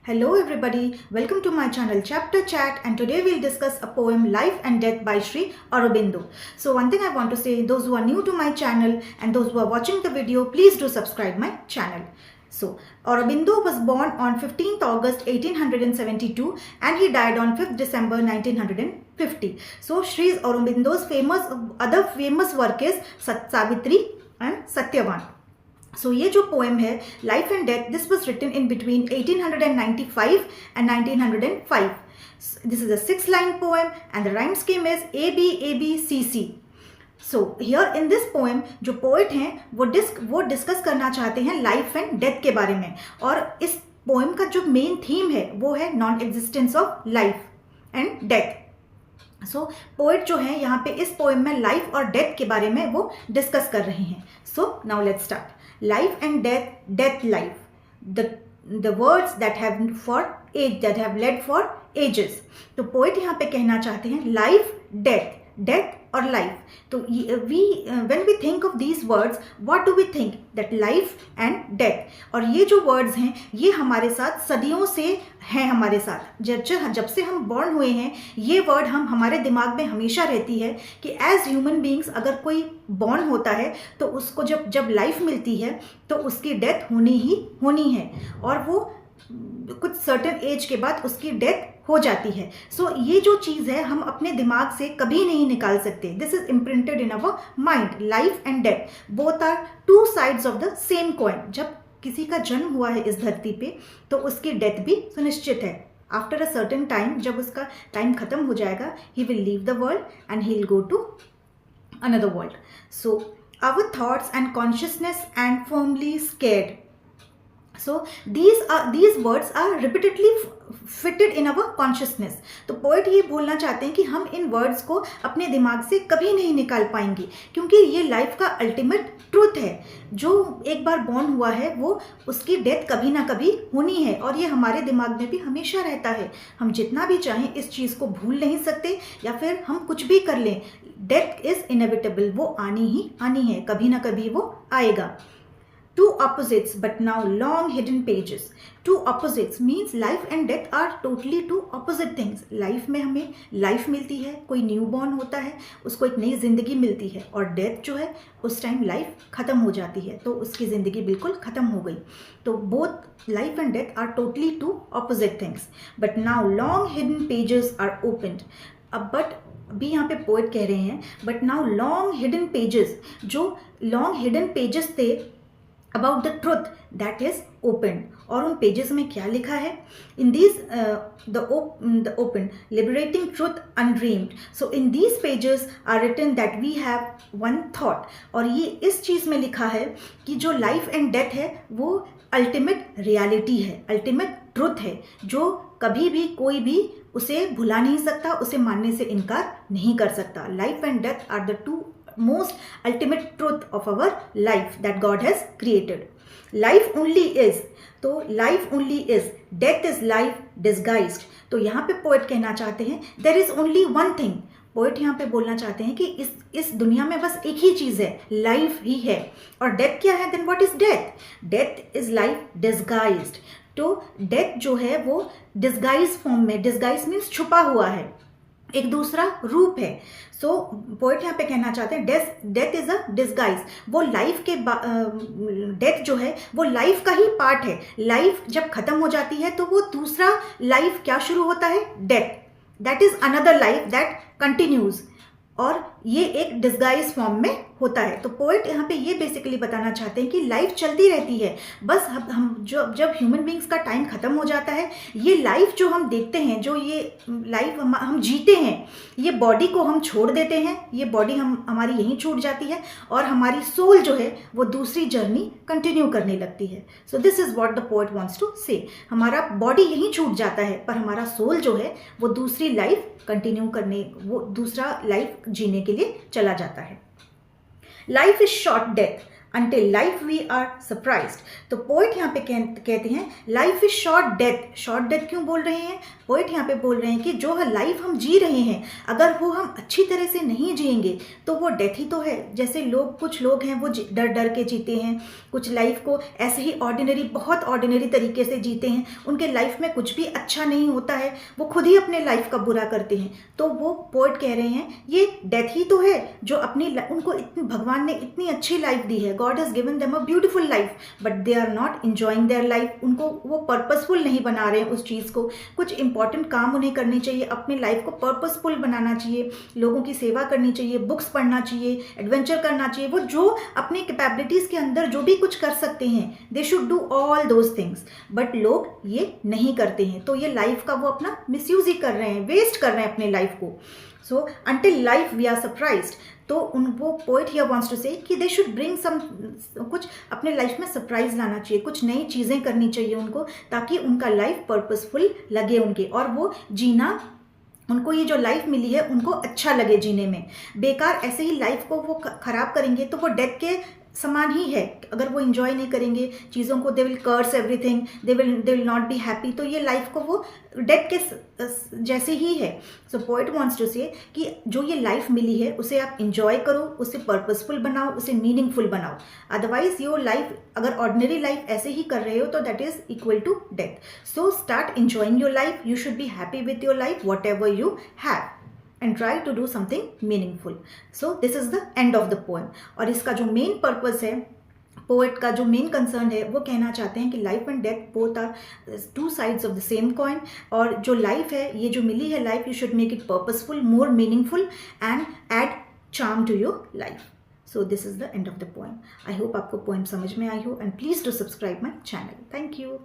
Hello everybody, welcome to my channel Chapter Chat, and today we'll discuss a poem Life and Death by Sri Aurobindo. So one thing I want to say, those who are new to my channel and those who are watching the video, please do subscribe my channel. So Aurobindo was born on 15th August 1872 and he died on 5th December 1950. So Sri Aurobindo's other famous work is Savitri and Satyavan. So ये जो poem है life and death, this was written in between 1895 and 1905. This is a 6-line poem and the rhyme scheme is ABABCC. So here in this poem जो poet हैं वो discuss करना चाहते हैं life and death के बारे में, और इस पोएम का जो मेन थीम है वो है non existence of life and death. So poet जो है यहाँ पे इस पोएम में लाइफ और डेथ के बारे में वो डिस्कस कर रहे हैं. So now let's start. Life and death, death, life. The words that have led for ages. तो पोएट यहाँ पे कहना चाहते हैं लाइफ, डेथ, डेथ और लाइफ. तो when we think of these words, what do we think? That life and death. और ये जो words हैं ये हमारे साथ सदियों से हैं हमारे साथ. जब से हम बॉर्न हुए हैं ये वर्ड हमारे दिमाग में हमेशा रहती है कि एज ह्यूमन बींग्स अगर कोई बॉर्न होता है तो उसको जब लाइफ मिलती है तो उसकी डेथ होनी ही होनी है, और वो कुछ सर्टेन एज के बाद उसकी डेथ हो जाती है. सो ये जो चीज़ है हम अपने दिमाग से कभी नहीं निकाल सकते. This is imprinted in our mind. Life and death both are two sides of the same coin. जब किसी का जन्म हुआ है इस धरती पे तो उसकी डेथ भी सुनिश्चित है. आफ्टर अ सर्टेन टाइम, जब उसका टाइम खत्म हो जाएगा, he will leave the world and he will go to another world. So our thoughts and consciousness and firmly scared. So these words are repeatedly fitted in our consciousness. तो poet ये बोलना चाहते हैं कि हम इन वर्ड्स को अपने दिमाग से कभी नहीं निकाल पाएंगे, क्योंकि ये लाइफ का अल्टीमेट ट्रूथ है. जो एक बार बॉर्न हुआ है वो उसकी डेथ कभी ना कभी होनी है, और ये हमारे दिमाग में भी हमेशा रहता है. हम जितना भी चाहें इस चीज़ को भूल नहीं सकते, या फिर हम कुछ भी कर लें, डेथ इज़ इनएविटेबल. वो आनी ही आनी है, कभी ना कभी वो आएगा. Two opposites but now long hidden pages. Two opposites means life and death are totally two opposite things. Life में हमें लाइफ मिलती है, कोई न्यू बॉर्न होता है, उसको एक नई ज़िंदगी मिलती है, और डेथ जो है उस टाइम लाइफ ख़त्म हो जाती है, तो उसकी ज़िंदगी बिल्कुल ख़त्म हो गई. तो both life and death are totally two opposite things. But now long hidden pages are opened. अभी यहाँ पे पोएट कह रहे हैं but now long hidden pages, जो लॉन्ग हिडन पेजेस थे about the truth that is open. और उन पेजेस में क्या लिखा है? In these the open liberating truth undreamed. So in these pages are written that we have one thought. और ये इस चीज़ में लिखा है कि जो लाइफ एंड डेथ है वो अल्टीमेट रियलिटी है, अल्टीमेट ट्रुथ है, जो कभी भी कोई भी उसे भुला नहीं सकता, उसे मानने से इनकार नहीं कर सकता. Life and death are the two most ultimate truth of our life that God has created. Life only is, तो life only is, death is life disguised. तो यहाँ पे पोएट कहना चाहते हैं there is only one thing. Poet यहाँ पे बोलना चाहते हैं कि इस दुनिया में बस एक ही चीज़ है, लाइफ ही है. और डेथ क्या है? Then what is death? Death is life disguised. तो डेथ जो है वो डिस्गाइज फॉर्म में, डिस्गाइज मीन्स छुपा हुआ है, एक दूसरा रूप है. सो पोएट यहाँ पे कहना चाहते हैं डेथ इज अ डिस्गाइज. वो लाइफ के डेथ जो है वो लाइफ का ही पार्ट है. लाइफ जब खत्म हो जाती है तो वो दूसरा लाइफ क्या शुरू होता है? Death. That is another life that continues, और ये एक डिस्गाइज फॉर्म में होता है. तो पोएट यहाँ पे ये बेसिकली बताना चाहते हैं कि लाइफ चलती रहती है, बस हम जब ह्यूमन बींग्स का टाइम ख़त्म हो जाता है, ये लाइफ जो हम देखते हैं, जो ये लाइफ हम जीते हैं, ये बॉडी को हम छोड़ देते हैं, ये बॉडी हमारी यहीं छूट जाती है, और हमारी सोल जो है वो दूसरी जर्नी कंटिन्यू करने लगती है. So this is what the poet wants to say. हमारा बॉडी यहीं छूट जाता है, पर हमारा सोल जो है वो दूसरी लाइफ कंटिन्यू करने, वो दूसरा लाइफ जीने के लिए चला जाता है. Life is short death until life we are surprised. तो पोएट यहाँ पे कहते हैं life is short death. Short death क्यों बोल रहे हैं? पोएट यहाँ पे बोल रहे हैं कि जो लाइफ हम जी रहे हैं, अगर वो हम अच्छी तरह से नहीं जिएंगे तो वो डेथ ही तो है। जैसे कुछ लोग हैं वो डर डर के जीते हैं, कुछ लाइफ को ऐसे ही ऑर्डिनरी, बहुत ऑर्डिनरी तरीके से जीते हैं, उनके लाइफ में कुछ भी अच्छा नहीं होता है, वो खुद ही अपने लाइफ का बुरा करते हैं। तो वो पोएट कह रहे हैं ये डेथ ही तो है जो उनको भगवान ने इतनी अच्छी लाइफ दी है, God has given them a beautiful life, but they are not enjoying their life. उनको वो पर्पसफुल नहीं बना रहे हैं उस चीज़ को। कुछ इंपॉर्टेंट काम उन्हें करने चाहिए, अपनी लाइफ को पर्पसफुल बनाना चाहिए, लोगों की सेवा करनी चाहिए, बुक्स पढ़ना चाहिए, एडवेंचर करना चाहिए। वो जो अपनी कैपेबिलिटीज़ के अंदर जो भी कुछ कर सकते हैं, they should do all those things, but लोग ये नहीं करते हैं। तो ये लाइफ का वो अपना मिसयूज ही कर रहे हैं, वेस्ट कर रहे हैं अपने लाइफ को। So until life we are surprised, तो वो पोएट हियर वांट्स टू से कि दे शुड ब्रिंग कुछ अपने लाइफ में सरप्राइज लाना चाहिए, कुछ नई चीज़ें करनी चाहिए उनको, ताकि उनका लाइफ पर्पसफुल लगे उनके, और वो जीना, उनको ये जो लाइफ मिली है उनको अच्छा लगे जीने में। बेकार ऐसे ही लाइफ को वो खराब करेंगे तो वो डेथ के समान ही है। अगर वो इंजॉय नहीं करेंगे चीज़ों को, they will curse everything, they will not be happy, तो ये लाइफ को वो डेथ के जैसे ही है। सो पोएट वांट्स टू से कि जो ये लाइफ मिली है उसे आप इंजॉय करो, उसे पर्पसफुल बनाओ, उसे मीनिंगफुल बनाओ। अदरवाइज योर लाइफ, अगर ऑर्डिनरी लाइफ ऐसे ही कर रहे हो तो that is equal to death. So start enjoying your life, you should be happy with your life whatever you have, and try to do something meaningful. So this is the end of the poem. और इसका जो main purpose है, poet का जो main concern है, वो कहना चाहते हैं कि life and death both are two sides of the same coin. और जो लाइफ है, ये जो मिली है life, you should make it purposeful, more meaningful and add charm to your life. So this is the end of the poem. I hope आपको poem समझ में आई हो, and please do subscribe my channel. Thank you.